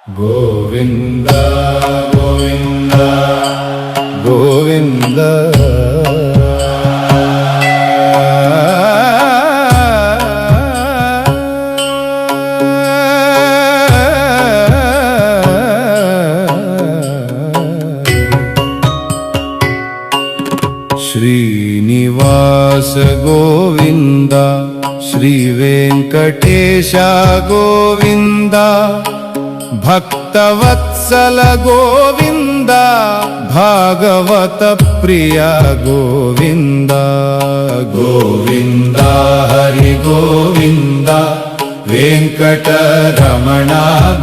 గోవింద గోవింద గోవింద శ్రీనివాస గోవింద శ్రీ వెంకటేశ గోవింద భక్తవత్సల గోవింద భాగవత ప్రియ గోవింద గోవింద హరి గోవింద వెంకటరమణ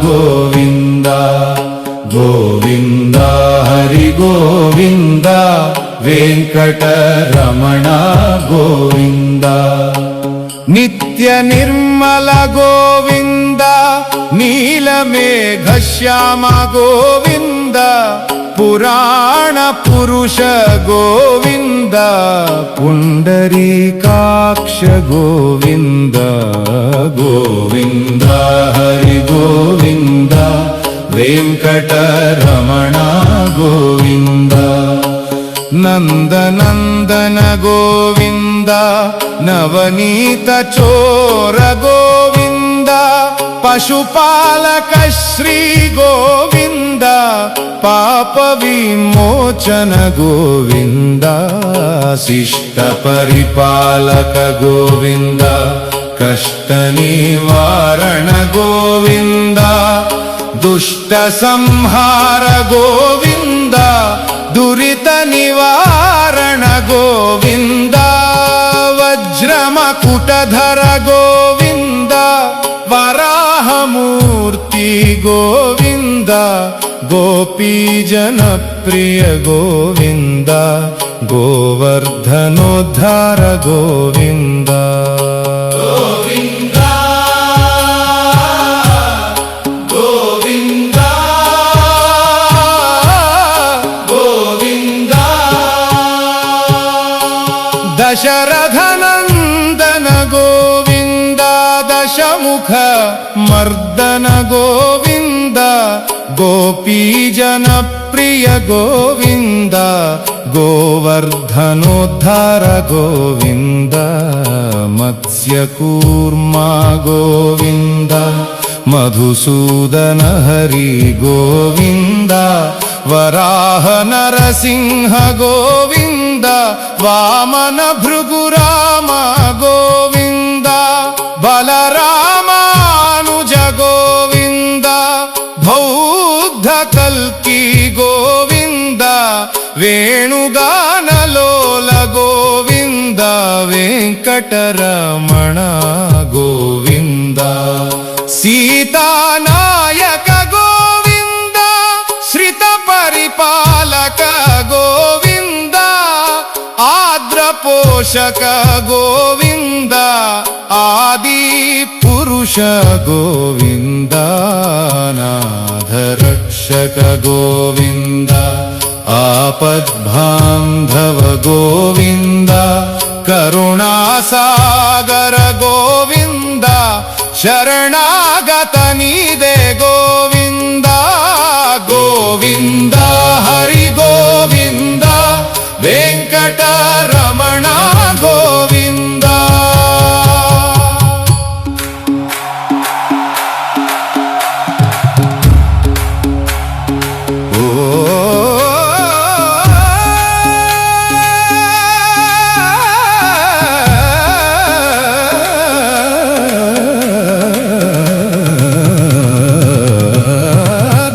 గోవింద గోవింద హరి గోవింద వెంకటరమణ గోవింద నిత్య నిర్మల గోవింద నీలమేఘ శ్యామ గోవింద పురాణ పురుష గోవింద పుండరీకాక్ష గోవింద గోవింద హరి గోవింద వెంకటరమణ గోవింద నందనందన గోవింద నవనీత చోర గోవింద పశుపాలక శ్రీ గోవింద పాప విమోచన గోవింద శిష్ట పరిపాలక గోవింద కష్ట నివారణ గోవింద దుష్ట సంహార గోవింద దురిత నివారణ గోవింద వజ్రమకుటధర గోవింద వరాహమూర్తి గోవింద గోపీజన ప్రియ గోవింద గోవర్ధనోద్ధార గోవింద దశరథనందన గోవింద దశముఖ మర్దన గోవింద గోపీజన ప్రియ గోవింద గోవర్ధనోద్ధార గోవింద మత్స్యకూర్మా గోవింద మధుసూదన హరి గోవింద వరాహ నరసింహ గోవింద వామన భృగురామ గోవింద బలరామానుజ గోవింద బౌద్ధ కల్కి గోవింద వేణుగానలోల గోవింద వెంకటరమణ గోవింద సీతానాయక గోవింద శ్రిత పరిపాలక గోవింద ఆద్ర పోషక గోవింద ఆది పురుష గోవింద నాథ రక్షక గోవింద ఆపద్బాంధవ గోవింద కరుణాసాగర గోవింద శరణాగత నీదే గోవింద గోవింద హరి గోవింద వెంకటరమణ గోవింద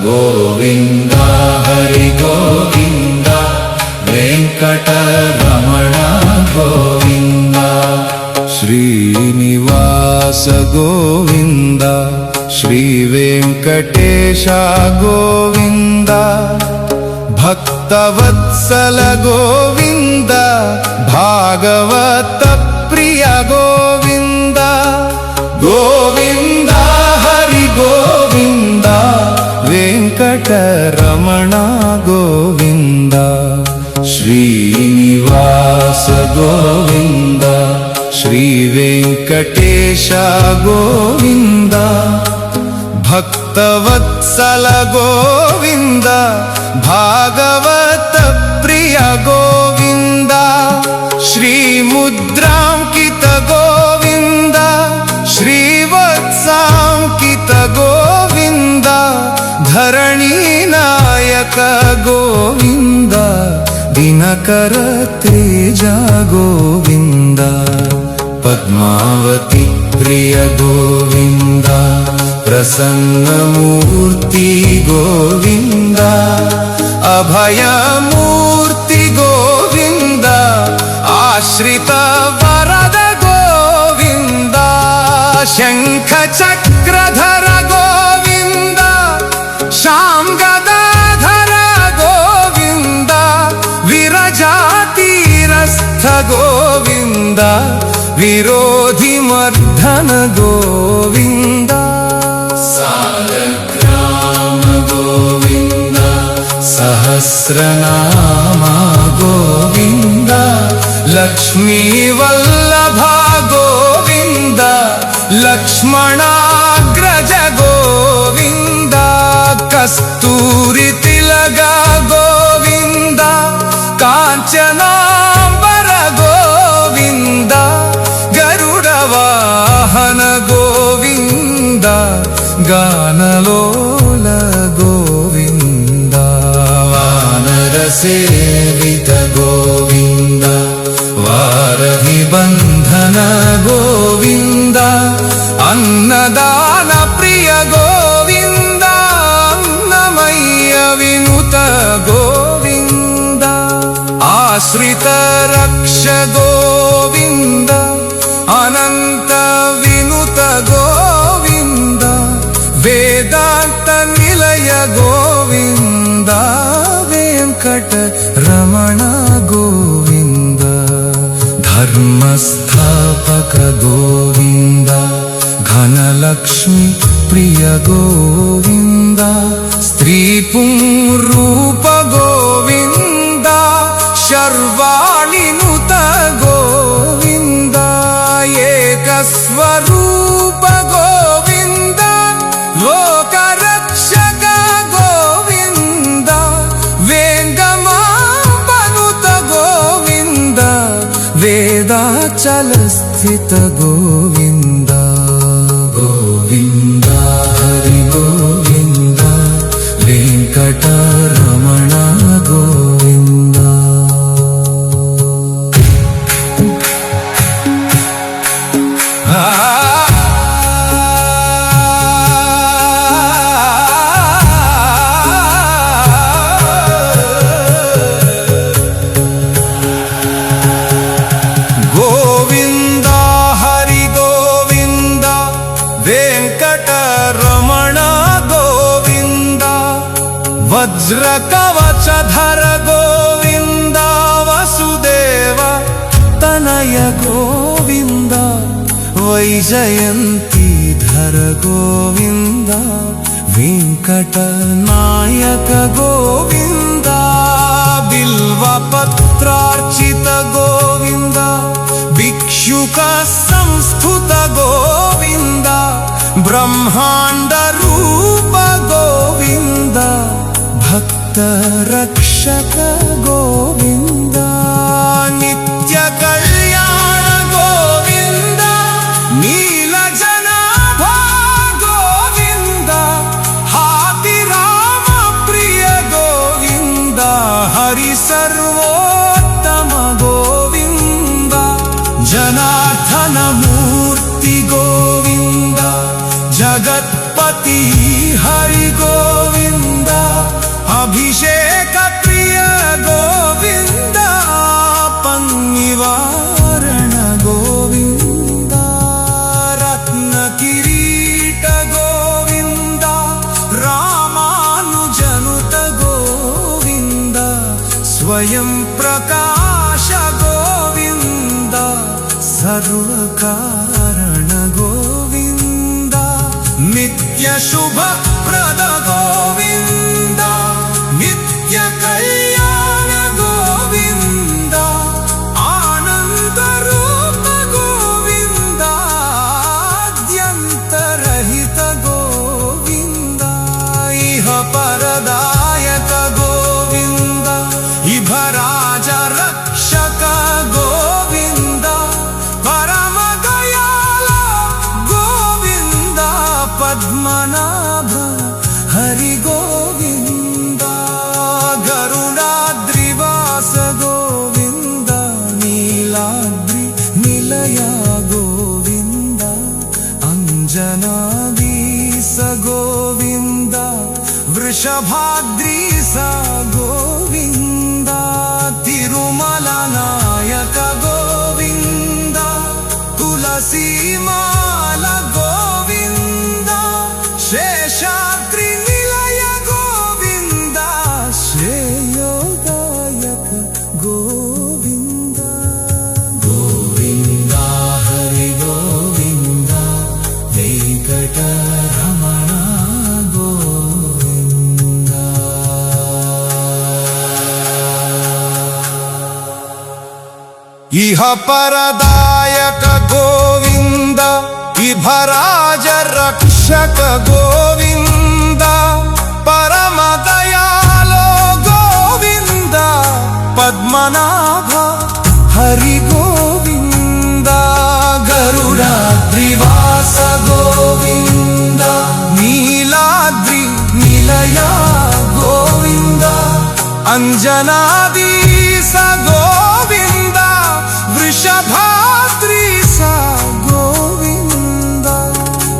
గోవింద హరి గోవింద వెంకటరమణ గోవింద శ్రీనివాస గోవింద శ్రీ వెంకటేశ గోవింద భక్తవత్సల గోవింద భాగవత ప్రియ గోవింద గోవింద హరి గోవింద వెంకటరమణ గోవింద శ్రీనివాస గోవింద శ్రీ వెంకటేశ గోవింద ಭಕ್ತವತ್ಸಲ ಗೋವಿಂದ ಭಾಗವತ ಪ್ರಿಯ ಗೋವಿಂದ ಶ್ರೀ ಮುದ್ರಾಂಕಿತ ಗೋವಿಂದ ಶ್ರೀವತ್ಸಾಂಕಿತ ಗೋವಿಂದ ಧರಣಿ ನಾಯಕ ಗೋವಿಂದ ದಿನಕರ ತೇಜ ಗೋವಿಂದ ಪದ್ಮಾವತಿ ಪ್ರಿಯ ಗೋವಿಂದ ಪ್ರಸನ್ನ ಮೂರ್ತಿ ಗೋವಿಂದ ಅಭಯ ಮೂರ್ತಿ ಗೋವಿಂದ ಆಶ್ರಿತ ವರದ ಗೋವಿಂದ ಶಂಖ ಚಕ್ರಧರ ಗೋವಿಂದ ಶ್ಯಾಮ್ ಗದಾಧರ ಗೋವಿಂದ ವಿರಜಾತೀರಸ್ಥ ಗೋವಿಂದ ವಿರೋಧಿ ಮರ್ಧನ ಗೋವಿಂದ ಸಾಲಗ್ರಾಮ ಗೋವಿಂದ ಸಹಸ್ರನಾಮ ಗೋವಿಂದ ಲಕ್ಷ್ಮೀ ವಲ್ಲಭ ಗೋವಿಂದ ಲಕ್ಷ್ಮಣಾಗ್ರಜ ಗೋವಿಂದ ಕಸ್ತೂರಿ ತಿಲಗ ಗೋವಿಂದ ಕಾಂಚನಾಂಬರ ಗೋವಿಂದ ಗರುಡ ವಾಹನ ಗೋವಿಂದ ಗಾನಲೋಲ ಗೋವಿಂದ ವಾನರ ಸೇವಿತ ಗೋವಿಂದ ವಾರಹಿ ಬಂಧನ ಗೋವಿಂದ ಅನ್ನದಾನ ಪ್ರಿಯ ಗೋವಿಂದ ಅನ್ನಮಯ್ಯ ವಿನುತ ಗೋವಿಂದ ಆಶ್ರಿತ ರಕ್ಷ ಗೋವಿಂದ ಅನಂತ ವಿನುತ ಗೋವಿಂದ ವೇದಾಂತ ನಿಲಯ ಗೋವಿಂದ ವೆಂಕಟ ರಮಣ ಗೋವಿಂದ ಧರ್ಮಸ್ಥಾಪಕ ಗೋವಿಂದ ಘನಲಕ್ಷ್ಮಿ ಪ್ರಿಯ ಗೋವಿಂದ ಸ್ತ್ರೀ ಪುಂರೂಪ ಗೋವಿಂದ ಶರ್ವಾಣಿನುತ ಗೋವಿಂದ ಏಕಸ್ವರೂಪ ಗೋವಿಂದ ಲೋಕರಕ್ಷಕ ಗೋವಿಂದ ವೇಂಗಮಾಪನುತ ಗೋವಿಂದ ವೇದಾಚಲ ಸ್ಥಿತ ಗೋವಿಂದ ಗೋವಿಂದ ಹರಿ ಗೋವಿಂದ ವೆಂಕಟರಮಣ ಗೋವಿಂದ ಗೋವಿಂದ ಹರಿ ಗೋವಿಂದ ವೆಂಕಟರಮಣ ಗೋವಿಂದ ವಜ್ರ ಕವಚಧರ ಗೋವಿಂದ ವಸುದೇವ ತನಯ ಗೋವಿಂದ ವೈಜಯಂತಿಧರ ಗೋವಿಂದ ವೆಂಕಟ ನಾಯಕ ಗೋವಿಂದ ಬಿಲ್ವ ಪತ್ರಾರ್ಚಿತ ಗೋವಿಂದ ಭಿಕ್ಷುಕ ಸಂಸ್ಥುತ ಗೋವಿಂದ ಬ್ರಹ್ಮಾಂಡ ರೂಪ ಗೋವಿಂದ ಭಕ್ತ ರಕ್ಷಕ ಗೋವಿಂದ ನಿತ್ಯ ಕಲ್ಯಾಣ ಗೋವಿಂದ ನೀಲಜನಾಭ ಗೋವಿಂದ ಹಾತಿರಾಮ ಪ್ರಿಯ ಗೋವಿಂದ ಹರಿ ಸರ್ವೋತ್ತಮ ಗೋವಿಂದ ಜನಾರ್ದನ ಮೂರ್ತಿ ಗೋವಿಂದ ಜಗತ್ಪತಿ ಹರಿ ಗೋವಿಂದ ಅಭಿಷೇಕ ಪ್ರಿಯ ಗೋವಿಂದ ಪನ್ನಿವಾರಣ ಗೋವಿಂದ ರತ್ನ ಕಿರೀಟ ಗೋವಿಂದ ರಾಮಾನುಜನುತ ಗೋವಿಂದ ಸ್ವಯಂ ಪ್ರಕಾಶ ಗೋವಿಂದ ಸರ್ವಕಾರಣ ಗೋವಿಂದ ನಿತ್ಯ ಶುಭ ಪ್ರದ ಗೋವಿಂದ ನಿತ್ಯ ಕಲ್ಯಾಣ ಗೋವಿಂದ ಆನಂದ ರೂಪ ಗೋವಿಂದ ಅದ್ಯಂತರಹಿತ ಗೋವಿಂದ ಪದ್ಮನಾಭ ಹರಿ ಗೋವಿಂದ ಗರುಡಾದ್ರಿವಾಸ ಗೋವಿಂದ ನೀಲಾದ್ರಿ ನಿಲಯ ಗೋವಿಂದ ಅಂಜನಾದೀಸ ಗೋವಿಂದ ವೃಷಭಾದ್ರೀಸ ಗೋವಿಂದ ತಿರುಮಲ ನಾಯಕ ಗೋವಿಂದ ತುಳಸೀಮಾಲ ಗೋವಿಂದ ಶೇಷಾದ್ರಿ ನಿಲಯ ಗೋವಿಂದ ಶ್ರೇಯೋದಾಯಕ ಗೋವಿಂದ ಗೋವಿಂದ ಹರಿ ಗೋವಿಂದ ವೆಂಕಟರಮಣ ಗೋವಿಂದ ಇಹ ಪರದಾಯಕ ಗೋವಿಂದ ಇಭರಾಜ ರಕ್ಷಕ ಗೋವಿಂದ ಪರಮ ದಯಾಲೋ ಗೋವಿಂದ ಪದ್ಮನಾಭ ಹರಿ ಗೋವಿಂದ ಗರುಡಾದ್ರಿವಾಸ ಗೋವಿಂದ ನೀಲಾದ್ರಿ ನಿಲಯ ಗೋವಿಂದ ಅಂಜನಾದೀಸ ಗೋವಿಂದ ವೃಷಭಾದ್ರೀಸ ಗೋವಿಂದ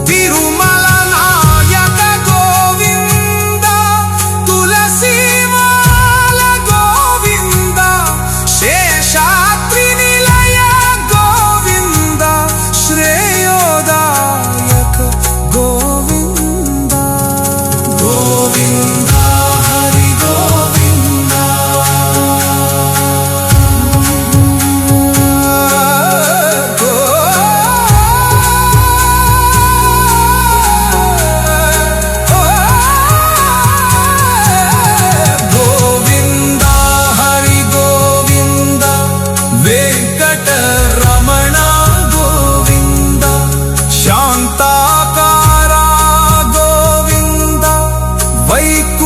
ತಿರುಮಲ ನಾಯಕ ಗೋವಿಂದ ತುಳಸೀಮಾಲ ಗೋವಿಂದ ಶೇಷಾದ್ರಿ ನಿಲಯ ಗೋವಿಂದ ಶ್ರೇಯೋದಾಯಕ ಗೋವಿಂದ ಗೋವಿಂದ ಹರಿ ಗೋವಿಂದ ಗೋವಿಂದ ಹರಿ ಗೋವಿಂದ ವೆಂಕಟರಮಣ ಗೋವಿಂದ ಶಾಂತಾಕಾರ ಗೋವಿಂದ ವೈಕುಂಠ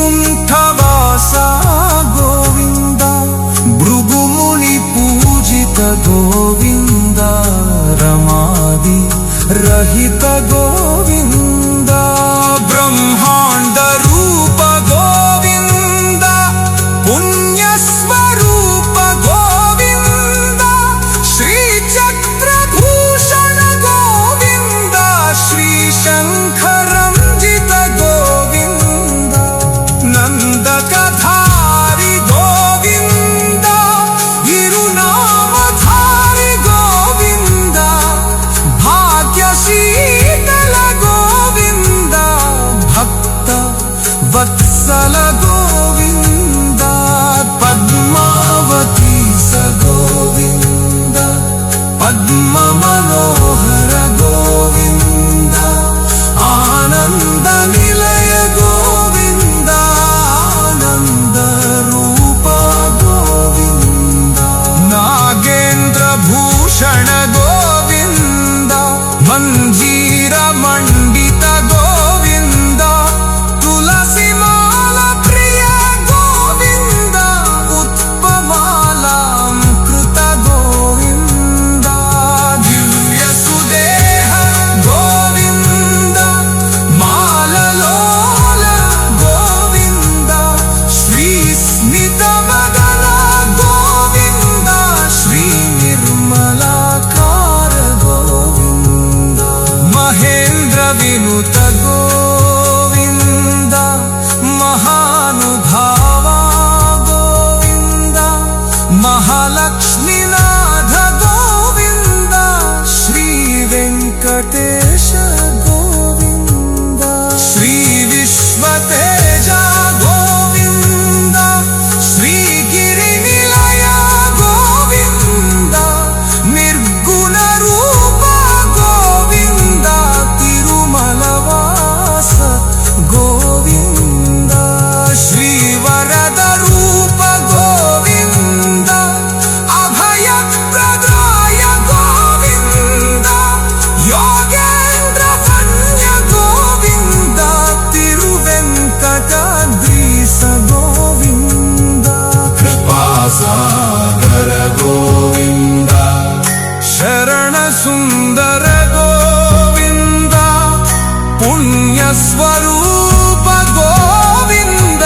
स्वरूप गोविंद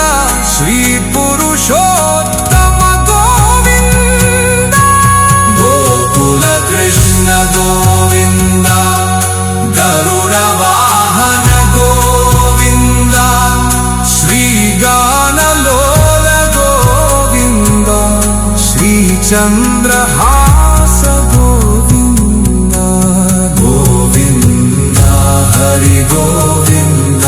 श्री पुरुषोत्तम गोविंद गोकुल कृष्ण गोविंद गरुड़ वाहन गोविंद श्री गानलोल गोविंद श्री चंद्रहास गोविंद गोविंद हरि गोविंद